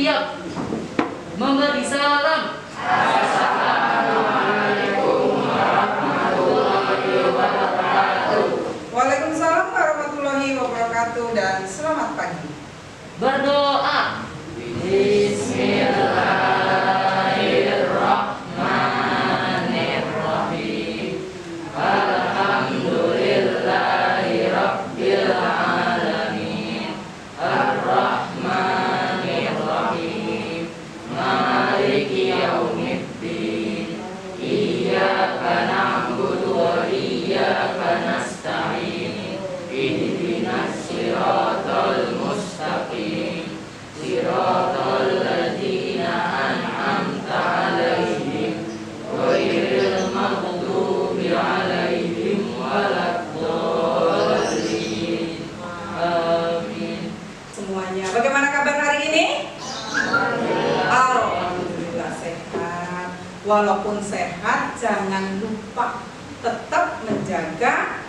siap memberi salam. Assalamualaikum warahmatullahi wabarakatuh. Waalaikumsalam warahmatullahi wabarakatuh dan selamat pagi. Berdoa. Bismillahirrahmanirrahim. Alhamdulillahi rabbil alamin. Ar-Rahmanir-Rahim. Maliki yaumiddin. Iyyaka na'budu wa iyyaka nasta'in. Ihdinas siratal mustaqim. Siratal ladzina an'amta 'alaihim ghairil maghdubi 'alaihim waladdallin. Amin. Semuanya, bagaimana kabar hari ini? Alhamdulillah sehat. Walaupun sehat, jangan lupa tetap menjaga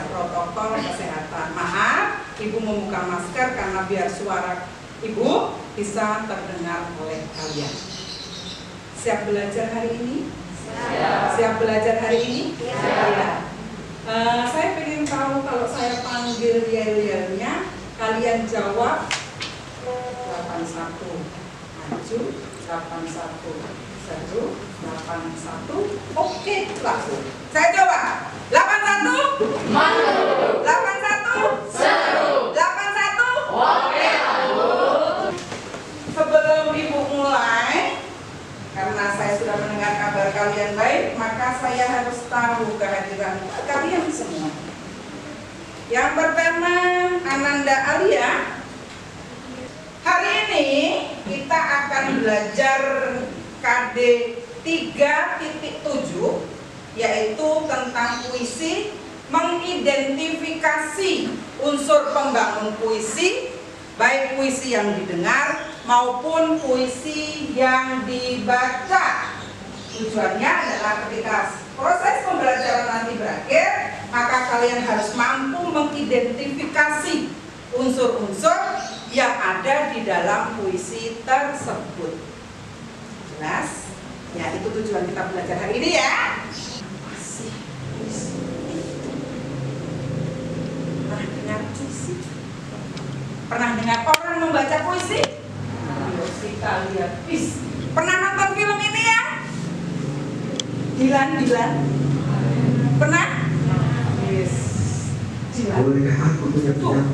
protokol kesehatan. Maaf, Ibu membuka masker karena biar suara Ibu bisa terdengar oleh kalian. Siap belajar hari ini? Siap belajar hari ini? Ya. Saya ingin tahu kalau saya panggil yel-yelnya, kalian jawab 81 maju, 81 seru, 81 oke langsung. Saya jawab 81 maju, 81 seru, 81 oke lalu. Sebelum Ibu mulai, karena saya sudah mendengar kabar kalian baik, maka saya harus tahu kehadiran kalian semua. Yang pertama, Ananda Alia. Hari ini kita akan belajar KD 3.7, yaitu tentang puisi, mengidentifikasi unsur pembangun puisi, baik puisi yang didengar maupun puisi yang dibaca. Tujuannya adalah ketika proses pembelajaran nanti berakhir, maka kalian harus mampu mengidentifikasi unsur-unsur yang ada di dalam puisi tersebut. Jelas? Ya, itu tujuan kita belajar hari ini ya. Masih puisi. Pernah dengar puisi? Pernah dengar orang membaca puisi? Kalian pernah nonton film ini ya? Dilan? Pernah? Yes. Dilan. Bolehkah aku punya pendapat?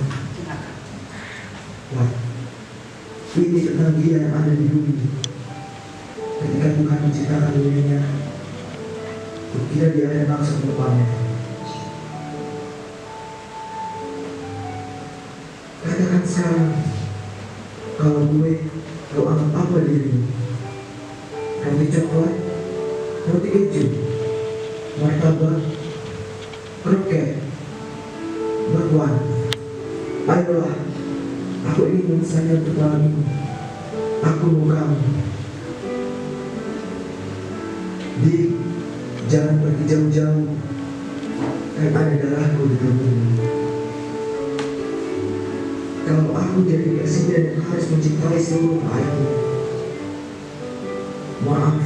Wah, ini tentang dia yang ada di bumi. Ketika Tuhan menciptakan dunianya, kukira dia ada maksud rupanya. Katakan sekarang, kalau kau anggap apa dirimu? Roti coklat, roti keju, martabak, kroket, bakwan. Ayolah, aku ingin memesannya untuk malam ini. Aku mau kamu. Jangan pergi jauh-jauh, kan ada darahku di tubuhmu. Kalau aku jadi presiden yang harus mencintai seluruh rakyatku, maaf.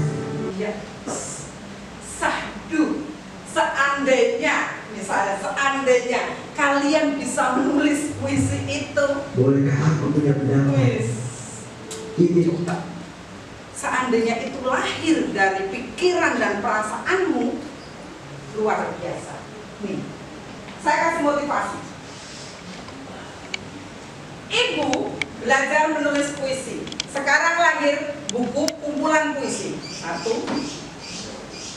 Ya, sahdu. Seandainya kalian bisa menulis puisi itu. Bolehkah aku punya pendapat? Ini Coba. Seandainya itu lahir dari pikiran dan perasaanmu, luar biasa. Nih, saya kasih motivasi. Ibu belajar menulis puisi. Sekarang lahir buku kumpulan puisi. 1,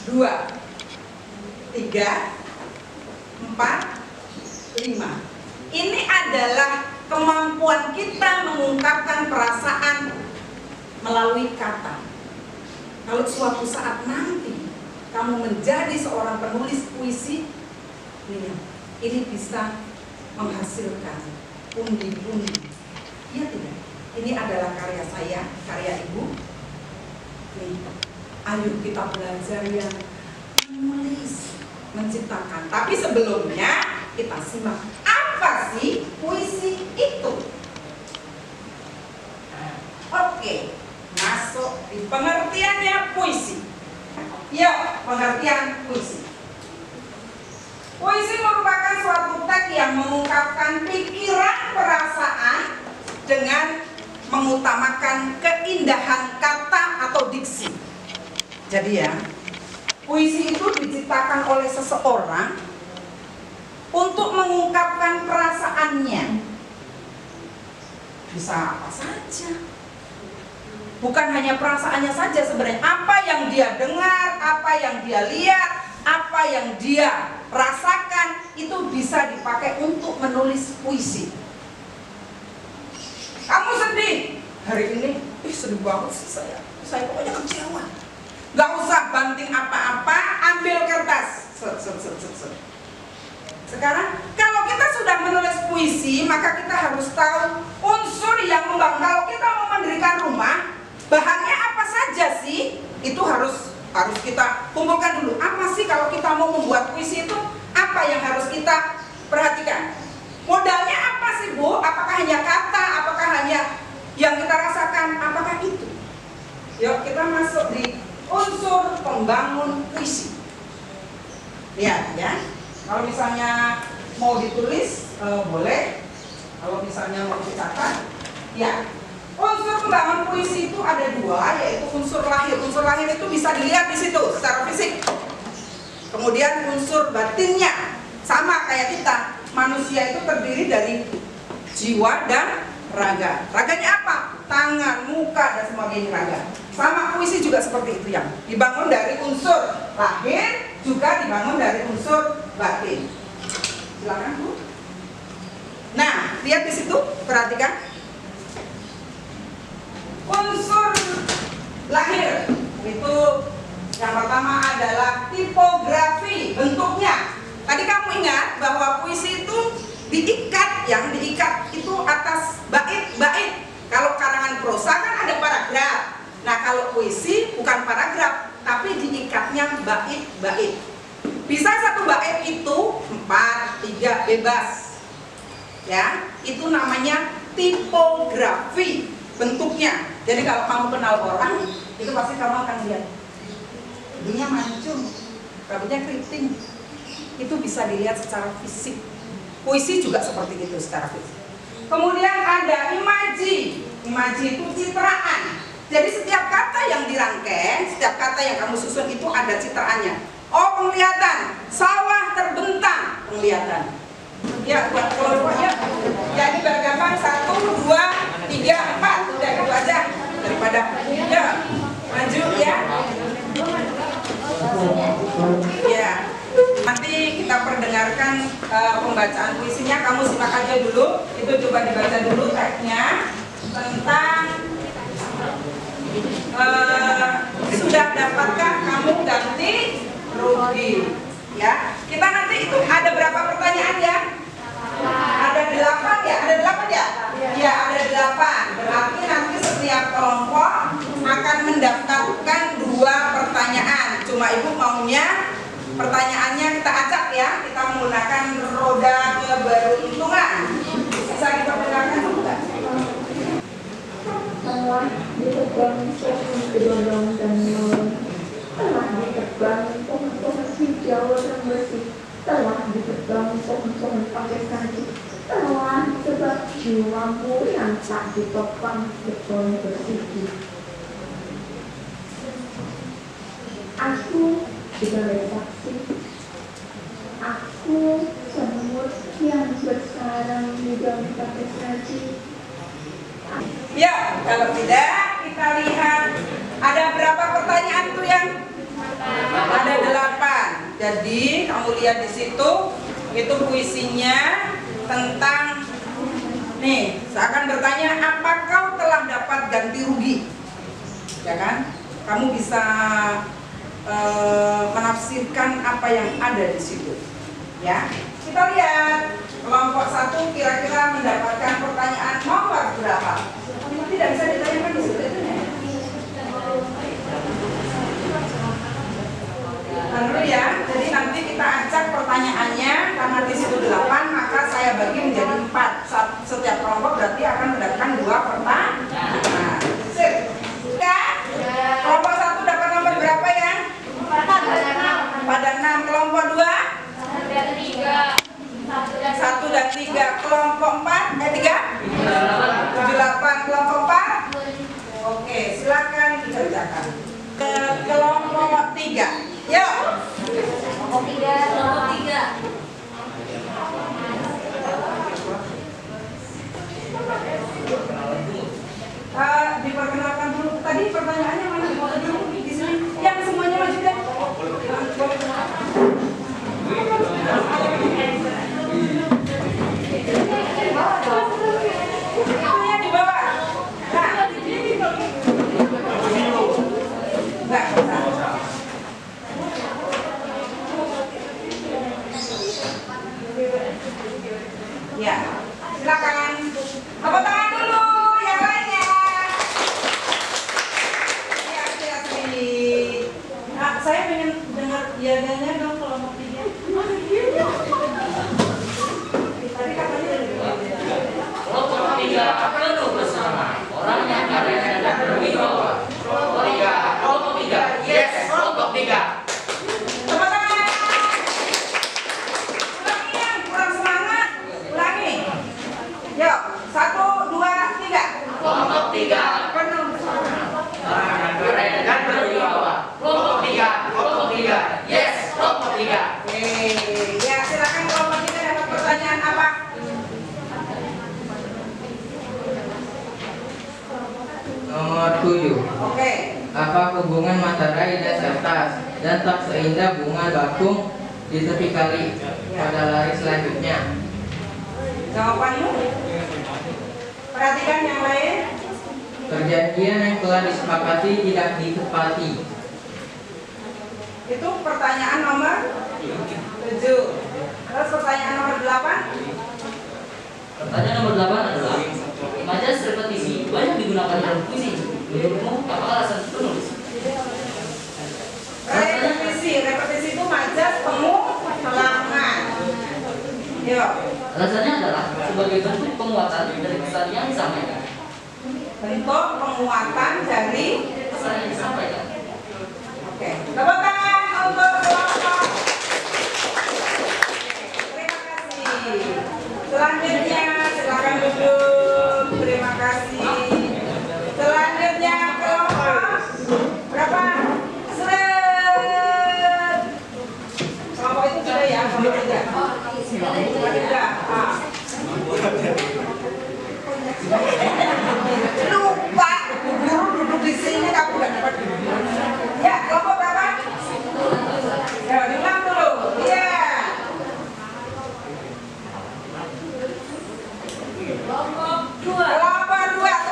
2, 3, 4, 5. Ini adalah kemampuan kita mengungkapkan perasaan melalui kata. Kalau suatu saat nanti kamu menjadi seorang penulis puisi, ini bisa menghasilkan pundi-pundi. Iya tidak? Ini adalah karya saya, karya Ibu. Nih, ayo kita belajar yang menulis, menciptakan. Tapi sebelumnya kita simak apa sih puisi itu. Yuk, pengertian puisi. Puisi merupakan suatu teks yang mengungkapkan pikiran perasaan dengan mengutamakan keindahan kata atau diksi. Jadi ya, puisi itu diciptakan oleh seseorang untuk mengungkapkan perasaannya. Bisa apa saja. Bukan hanya perasaannya saja sebenarnya, apa yang dia dengar, apa yang dia lihat, apa yang dia rasakan, itu bisa dipakai untuk menulis puisi. Kamu sedih hari ini, sedih banget sih saya pokoknya kecewa. Gak usah banting apa-apa, ambil kertas. Sekarang kalau kita sudah menulis puisi, maka kita harus tahu unsur yang membangun. Kalau kita mau mendirikan rumah, bahannya apa saja sih? Itu harus kita kumpulkan dulu. Apa sih kalau kita mau membuat puisi itu? Apa yang harus kita perhatikan? Modalnya apa sih, Bu? Apakah hanya kata? Apakah hanya yang kita rasakan? Apakah itu? Yuk kita masuk di unsur pembangun puisi. Lihat ya. Kalau misalnya mau ditulis boleh. Kalau misalnya mau dicatat, ya. Unsur pembangun puisi itu ada dua, yaitu unsur lahir. Unsur lahir itu bisa dilihat di situ secara fisik. Kemudian unsur batinnya sama kayak kita. Manusia itu terdiri dari jiwa dan raga. Raganya apa? Tangan, muka dan sebagainya raga. Sama puisi juga seperti itu, yang dibangun dari unsur lahir, juga dibangun dari unsur batin. Silakan, Bu. Nah, lihat di situ, perhatikan. Unsur lahir itu yang pertama adalah tipografi bentuknya. Tadi kamu ingat bahwa puisi itu diikat, yang diikat itu atas bait-bait. Kalau karangan prosa kan ada paragraf. Nah, kalau puisi bukan paragraf, tapi diikatnya bait-bait. Bisa satu bait itu 4, 3 bebas. Ya, itu namanya tipografi bentuknya. Jadi kalau kamu kenal orang, itu pasti kamu akan lihat hidungnya mancung, rambutnya keriting. Itu bisa dilihat secara fisik. Puisi juga seperti itu secara fisik. Kemudian ada imaji. Imaji itu citraan. Jadi setiap kata yang dirangkai, setiap kata yang kamu susun itu ada citraannya. Oh, penglihatan, sawah terbentang, penglihatan. Ya, buat kelompok ya. Jadi bergambar 1, 2, 3, 4. Udah gitu aja. Daripada ya, maju ya. Ya. Nanti kita perdengarkan pembacaan puisinya. Kamu simak aja dulu. Itu coba dibaca dulu teksnya tentang sudah dapatkah kamu ganti rugi. Ya, kita nanti itu ada berapa pertanyaan ya? Ada 8 ya? Ada 8 ya? Ya, ada 8. Berarti nanti setiap kelompok akan mendaftarkan 2 pertanyaan. Cuma Ibu maunya pertanyaannya kita acak ya. Kita menggunakan roda keberuntungan. Bisa diperdengarkan enggak? Telah ditebang pohon kedondong dan malam, telah ditebang pohon-pohon hijau dan bersih, telah ditebang pohon-pohon pakai saji, telah ditebang jiwamu yang tak ditopang beton bersih. Aku sebagai saksi, aku semut yang bersarang di dalam pakai saji. Ya, kalau tidak kita lihat ada berapa pertanyaan tuh yang ada 8. Jadi kamu lihat di situ itu puisinya tentang nih. Saya akan bertanya, apa kau telah dapat ganti rugi? Ya kan? Kamu bisa menafsirkan apa yang ada di situ. Ya, kita lihat kelompok 1 kira-kira mendapatkan pertanyaan nomor berapa? Tidak bisa ditanyakan di situ itu ya. Lalu ya, jadi nanti kita acak pertanyaannya karena di situ 8, maka saya bagi menjadi 4. Setiap kelompok berarti akan mendapatkan 2 pertanyaan. Sip. Ya? Kelompok 1 dapat nomor berapa ya? 4. 1 dan 3 kelompok 4, 3? 78 kelompok 4. Oke, silakan dikerjakan. Ke kelompok 3. Yuk. Kelompok 3. Diperkenalkan dulu. Tadi pertanyaannya mana? Di sini. Yang semuanya maju deh. Itunya di bawah. Nah. Enggak usah. Ya, silakan. Tepuk tangan dulu yang lainnya. Ya, hati-hati. Nah, saya pengen dengar iadanya dong kelompok 3. Tadi katanya Kelompok 3 penuh bersama orang yang karyanya dan berwibawa. Kelompok 3. Yes, kelompok 3. tepuk tangan. Ulangi yang kurang semangat. Ulangi. Yuk, 1, 2, 3. Kelompok 3 penuh bersama orang yang karyanya dan berwibawa. Kelompok 3. Yes, kelompok 3. Oke, ya silakan kelompok 3 dapat pertanyaan apa? Nomor 7. Oke, Apa hubungan materai dan kertas dan tak seindah bunga bakung di tepi kali pada lari selanjutnya? jawabanmu. Perhatikan yang lain. Perjanjian yang telah disepakati tidak ditepati. Itu pertanyaan nomor 7. Terus pertanyaan nomor 8. Pertanyaan nomor 8 adalah majas repetisi banyak digunakan dalam puisi. Menurutmu apa alasan penulis? Repetisi itu majas pengulangan. Yuk, Alasannya adalah sebagai bentuk penguatan dari pesan yang disampaikan. bentuk penguatan dari. Pesan yang disampaikan. Oke, tepuk tangan untuk kelompok. Terima kasih. Selanjutnya silakan duduk. Terima kasih. Selanjutnya kelompok berapa? Seret. Kelompok itu sudah ya, kelompok 3. Kelompok 3. Lupa, guru duduk di sini kamu gak dapat duduk. Ya, kelompok berapa? Ya, diulang dulu. Iya. Kelompok 2. Kelompok 2.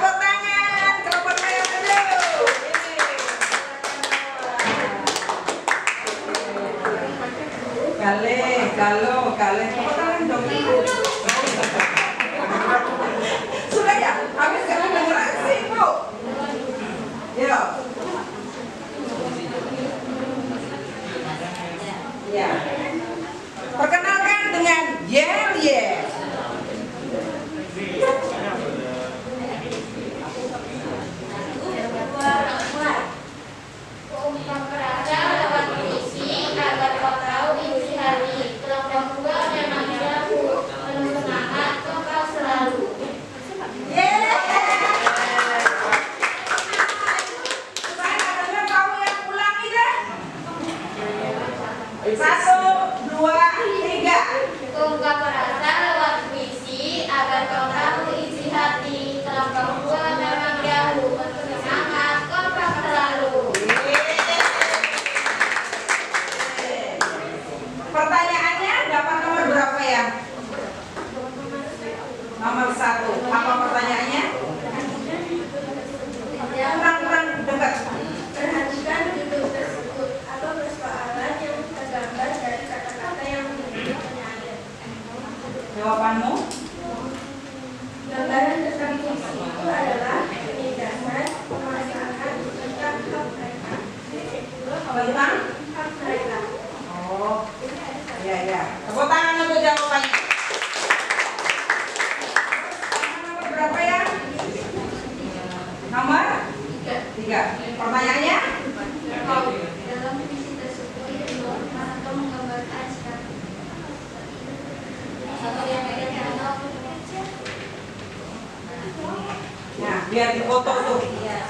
biar dipoto tuh.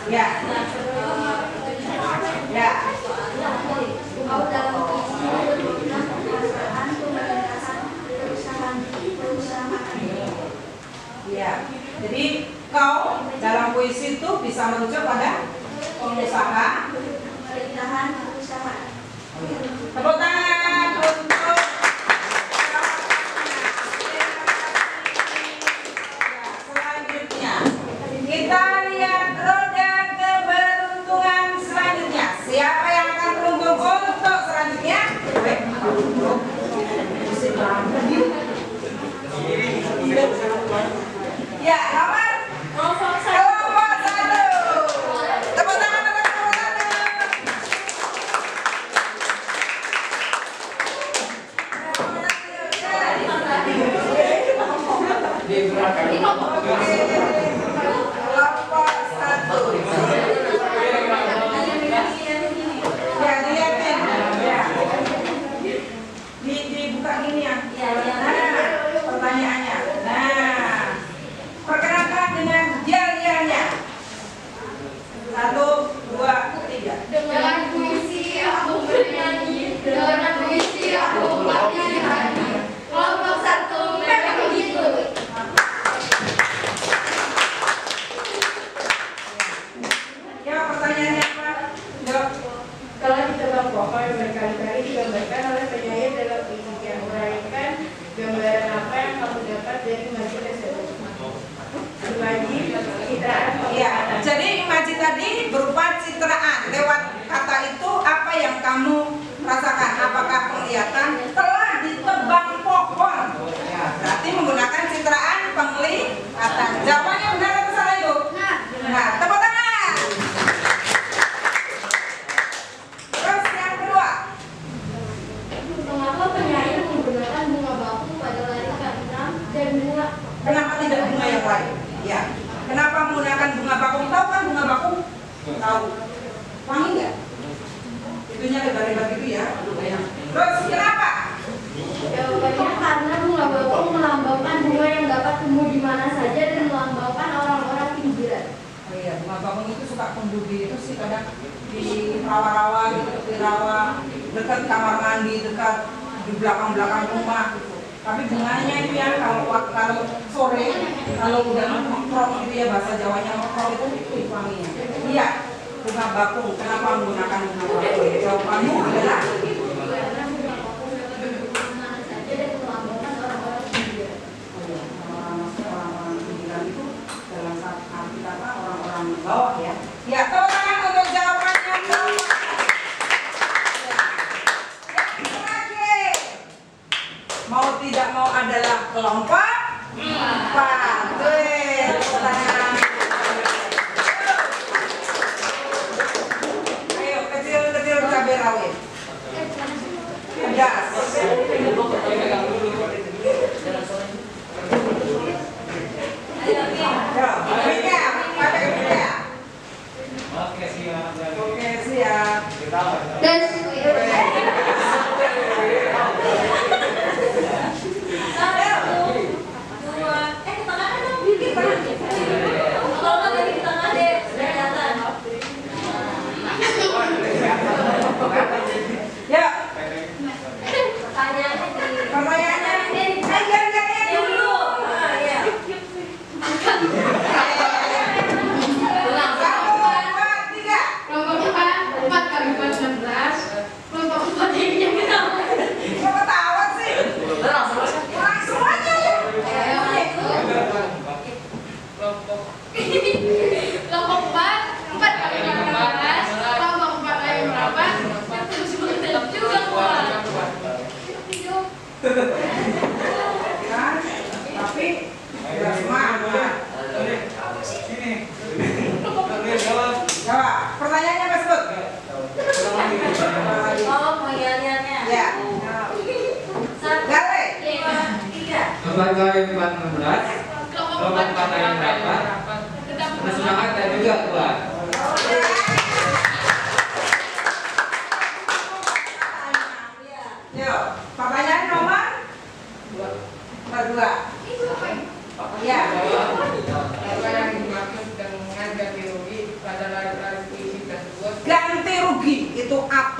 Ya. Ya. Kau dalam puisi berguna perasaan pemerintahan perusahaan. Ya. Jadi kau dalam puisi itu bisa merujuk pada pengusaha. Pemerintahan perusahaan. Tepuk tangan untuk selanjutnya. Kita lihat roda keberuntungan selanjutnya. Siapa yang akan beruntung untuk selanjutnya? Ya, nomor kelompok 1. Tepuk tangan untuk kelompok 1. Ya, dilihatin. Ya. Dibuka gini ya. Nah, pertanyaannya. Nah, perkenalkan dengan jariannya. 1, 2, 3. Dengan puisi aku bernyanyi, dengan puisi aku bernyanyi. Kelompok 1 memang begitu. Ya, pertanyaannya apa? Jawab. Telah ditebak pohon berkali-kali digambarkan oleh penyair dalam puisinya. Uraikan gambaran apa yang kamu dapat dari imaji tersebut. Imaji, citraan, Ya, jadi imaji tadi berupa citraan. Lewat kata itu apa yang kamu rasakan? Apakah penglihatan? Telah ditebang pohon. Ya, berarti menggunakan citraan penglihatan. Jawabannya benar atau salah itu? Nah, tepuk tangan. Terus yang kedua. Mengapa penyair menggunakan bunga bakung pada lari ke-6 dan bunga? Kenapa tidak bunga yang lain? Ya. Kenapa menggunakan bunga bakung? Tahu kan bunga bakung? Tahu. Wangi nggak? Itunya lebar-lebar gitu ya. Terus kenapa? Jawabannya karena bunga bakung melambangkan bunga yang dapat tumbuh di mana saja dan melambangkan orang-orang pinggiran. Oh iya, bunga bakung itu suka tumbuh di itu sih kadang di rawa-rawa gitu, di rawa dekat kamar mandi, dekat di belakang-belakang rumah gitu. Tapi bunganya itu ya kalau sore, kalau udah mekrok gitu ya bahasa Jawanya mekrok itu wanginya. Iya, bunga bakung. Kenapa menggunakan bunga bakung? Jawabannya adalah Karena bunga bakung dapat tumbuh di mana saja dan melambangkan orang-orang pinggiran. orang-orang pinggiran itu dalam arti kata orang-orang bawah ya. Ya, tepuk tangan untuk jawabannya. Yang terakhir, mau tidak mau adalah kelompok 4. Tepuk tangan. Ayo, kecil-kecil cabai rawit. Pedas. Ya, mic-nya, pakai mic-nya. Oke, siap. Dan Ya, pertanyaannya pertanyaannya, jangan dulu. Satu, dua, tiga. kelompok 4 kali 4 16. Kelompok 4 ini yang kita. Kok ketawa sih? Langsung aja ya. Kelompok 4 kali 16. Kelompok 4 kali berapa? Terus betul juga Pak. Kan? Tapi udah semangat. Jawab. Pertanyaannya Mas Bud. Ya. Gale. Kelompok kali 14, kelompok 4 kali berapa? Bersemangat dan juga kuat. Yuk, pertanyaan nomor 2. Ya. Apa yang dimaksud dengan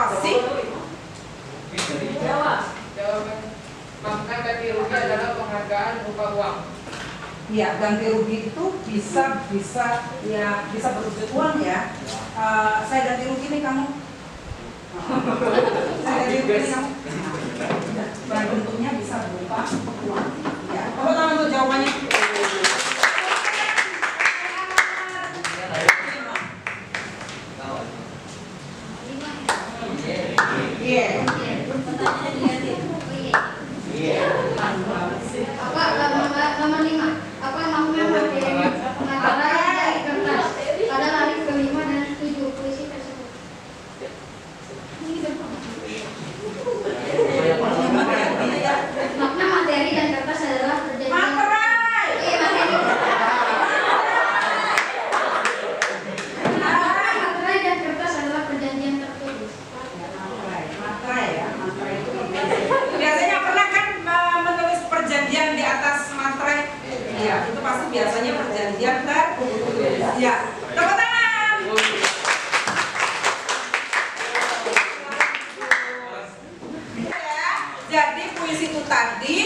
Apa sih? Jawab. Jawaban makna ganti rugi adalah penghargaan berupa uang. Ya, ganti rugi itu bisa berwujud uang ya. Saya ganti rugi nih kamu. Saya ganti rugi nih kamu. Dan bentuknya bisa berupa uang. Ya, tepuk tangan untuk jawabannya. Iya. Apa nomor 5? Apa makna materi pengacara dari kertas pada baris kelima dan 7 puisi tersebut? Makna materi dan kertas adalah perjanjian. Materai. Materai dan kertas adalah perjanjian tertulis. Materai ya, materai itu biasanya pernah kan menulis perjanjian di atas materai? Iya, itu pasti biasanya perjanjian tertulis. Ya, tepuk tangan. Jadi puisi itu tadi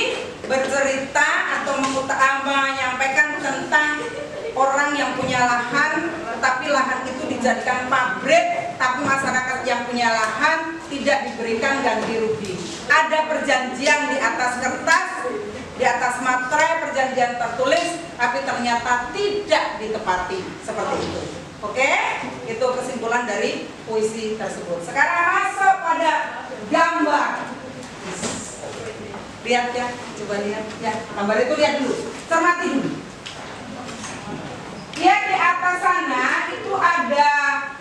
bercerita atau menyampaikan tentang orang yang punya lahan, tapi lahan itu dijadikan pabrik, tapi masyarakat yang punya lahan tidak diberikan ganti rugi. Ada perjanjian di atas kertas, di atas materai, perjanjian tertulis, tapi ternyata tidak ditepati seperti itu. Oke, itu kesimpulan dari puisi tersebut. Sekarang masuk pada gambar. Lihat ya, coba lihat ya. Gambar itu lihat dulu, cermati dulu. Lihat di atas sana itu ada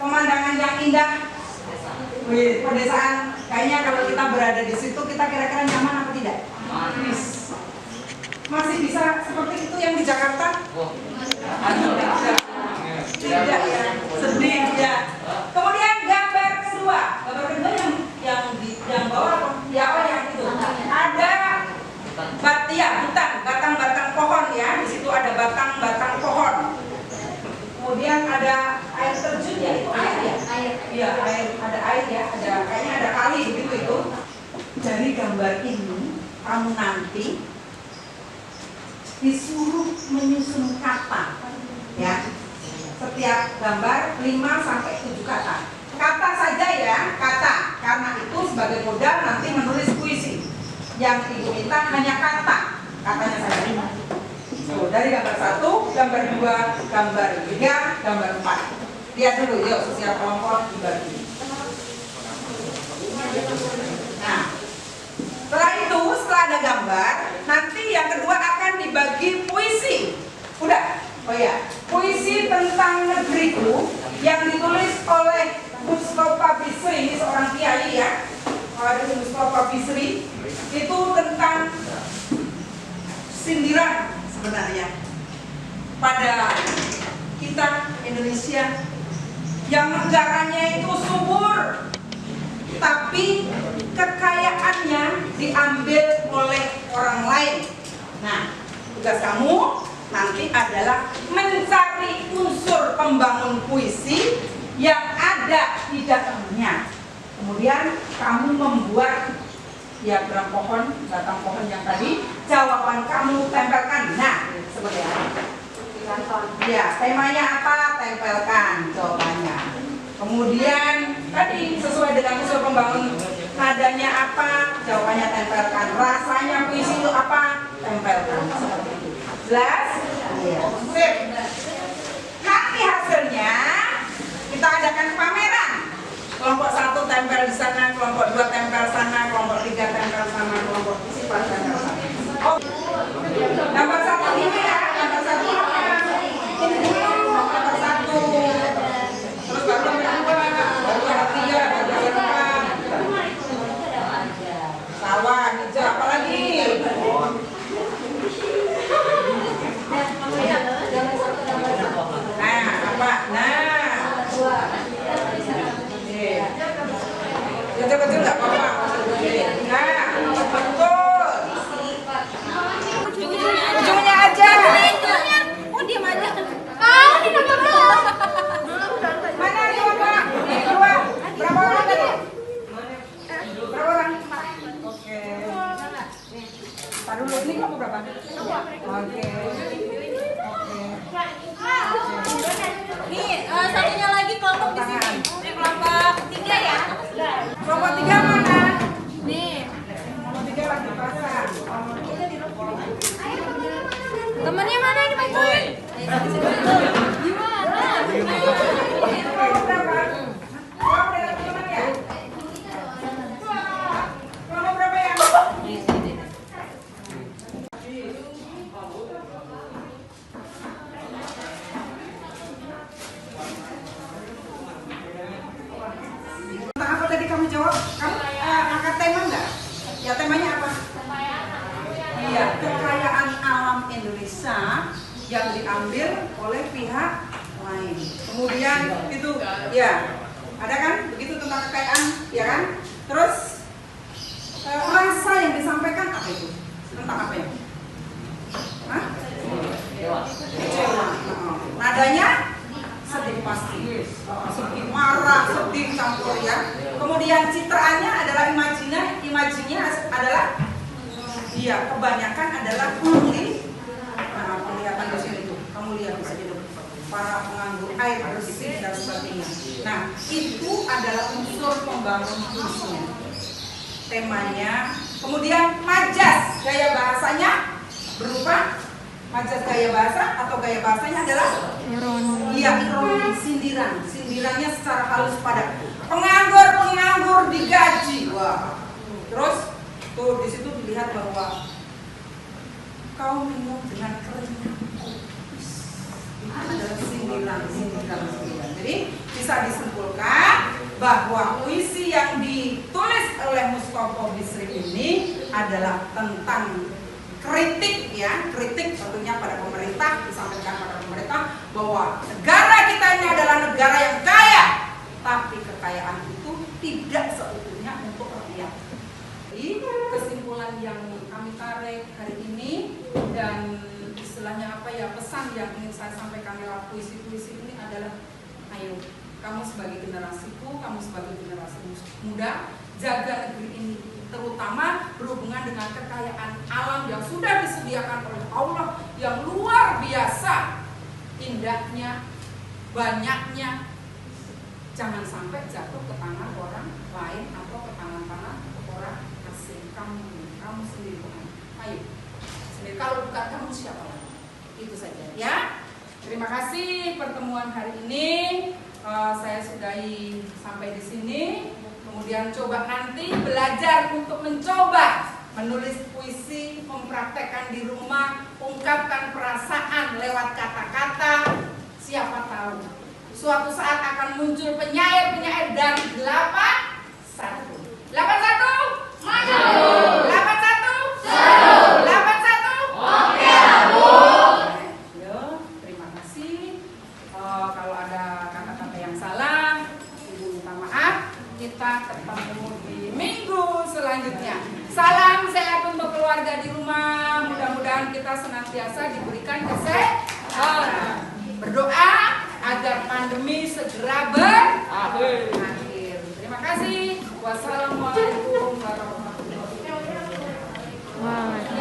pemandangan yang indah. Wih, pedesaan. Kayaknya kalau kita berada di situ kita kira-kira nyaman apa tidak? Manis. Masih bisa seperti itu yang di Jakarta? Tidak ya, sedih ya. Kemudian gambar kedua yang bawah apa? Ya apa yang itu? Ada batang-batang pohon ya. Di situ ada batang-batang pohon. Kemudian ada air terjun ya, itu air ya? Iya, ada air ya, kayaknya ada kali begitu itu. Dari gambar ini kamu nanti disuruh menyusun kata ya. Setiap gambar 5 sampai 7 kata. Kata saja ya, kata. Karena itu sebagai modal nanti menulis puisi. Yang ibu minta hanya kata. Katanya saja. So, dari gambar 1, gambar 2, gambar 3, gambar 4. Lihat dulu yuk, sosial kelompok dibagi. Nah, setelah itu, setelah ada gambar, nanti yang kedua akan dibagi puisi. Udah? Oh ya, puisi tentang negeriku yang ditulis oleh Mustafa Bisri, ini seorang kiai ya. Mustafa Bisri itu tentang sindiran sebenarnya pada kita Indonesia yang negaranya itu subur, tapi kekayaannya diambil oleh orang lain. Nah, tugas kamu nanti adalah mencari unsur pembangun puisi yang ada di dalamnya. Kemudian kamu membuat diagram pohon, batang pohon yang tadi, jawaban kamu tempelkan. Nah, seperti apa? Ya, temanya apa? Tempelkan jawabannya. Kemudian tadi sesuai dengan unsur pembangun, nadanya apa? Jawabannya tempelkan. Rasanya puisi itu apa? Tempelkan. Seperti itu. Jelas? Iya. Sip. Nanti hasilnya kita adakan pameran. Kelompok 1 tempel di sana, kelompok 2 tempel sana, kelompok 3 tempel sana, kelompok 4 tempel sana. Oh, gambar 1 ini ya, gambar 1 apa? Ini dulu, gambar 1. Terus baru gambar 2, baru gambar 3, baru gambar 4. Sawah, hijau, apa lagi? Oke. Nih, satunya lagi kelompok di sini. Ini kelompok 3 ya. Kelompok 3 mana? Nih, Kelompok 3 lagi pasang. temennya mana ini bantuin? Gimana? Kelompok berapa? Kelompok ada teman ya? Kelompok berapa ya? Tentang apa tadi kamu jawab? Kamu angkat tema enggak? Ya temanya apa? Iya, kekayaan alam Indonesia yang diambil oleh pihak lain. Kemudian itu, ya, ada kan? Begitu tentang kekayaan, ya kan? Terus rasa yang disampaikan apa itu? Tentang apa ya? Hah? Kecewa. Nadanya sedih pasti, sedih, marah, sedih campur ya. Kemudian citraannya adalah imajinya adalah iya, kebanyakan adalah penglihatan di sini tuh. Kamu lihat di sini tuh. Para penganggur air bersih dan sebagainya. Nah, itu adalah unsur pembangun puisinya. Temanya, kemudian majas gaya bahasanya berupa majas gaya bahasa atau gaya bahasanya adalah ironi, sindiran. Sindirannya secara halus pada penganggur digaji. Wah. Terus tuh di situ dilihat bahwa kau minum dengan kerenyahku. Itu adalah sindiran. Jadi bisa disimpulkan bahwa puisi yang ditulis oleh Mustopo Bisri ini adalah tentang kritik ya, kritik tentunya pada pemerintah, disampaikan pada pemerintah bahwa negara kita ini adalah negara yang kaya, tapi kekayaan itu tidak seutuhnya untuk rakyat. Jadi kesimpulan yang kami tarik hari ini dan istilahnya apa ya, pesan yang ingin saya sampaikan lewat puisi-puisi ini adalah ayo kamu sebagai generasiku, kamu sebagai generasi muda, jaga negeri ini, terutama berhubungan dengan kekayaan alam yang sudah disediakan oleh Allah yang luar biasa indahnya, banyaknya. Jangan sampai jatuh ke tangan orang lain atau ke tangan-tangan orang asing. Kamu sendiri, ayo sendiri. Kalau bukan kamu siapa lagi? Itu saja ya. Terima kasih pertemuan hari ini. Saya sudahi sampai di sini. Kemudian coba nanti belajar untuk mencoba menulis puisi, mempraktekkan di rumah, ungkapkan perasaan lewat kata-kata. Siapa tahu suatu saat akan muncul penyair-penyair dari 81. 81 maju. 81 seru. 81 oke Bu. Yo, terima kasih. Kalau ada kata-kata yang salah, Ibu minta maaf. Kita ketemu di minggu selanjutnya. Salam sehat untuk keluarga di rumah. Mudah-mudahan kita senantiasa diberikan kesehatan. Berdoa agar pandemi segera berakhir. Terima kasih. Wassalamualaikum warahmatullahi wabarakatuh.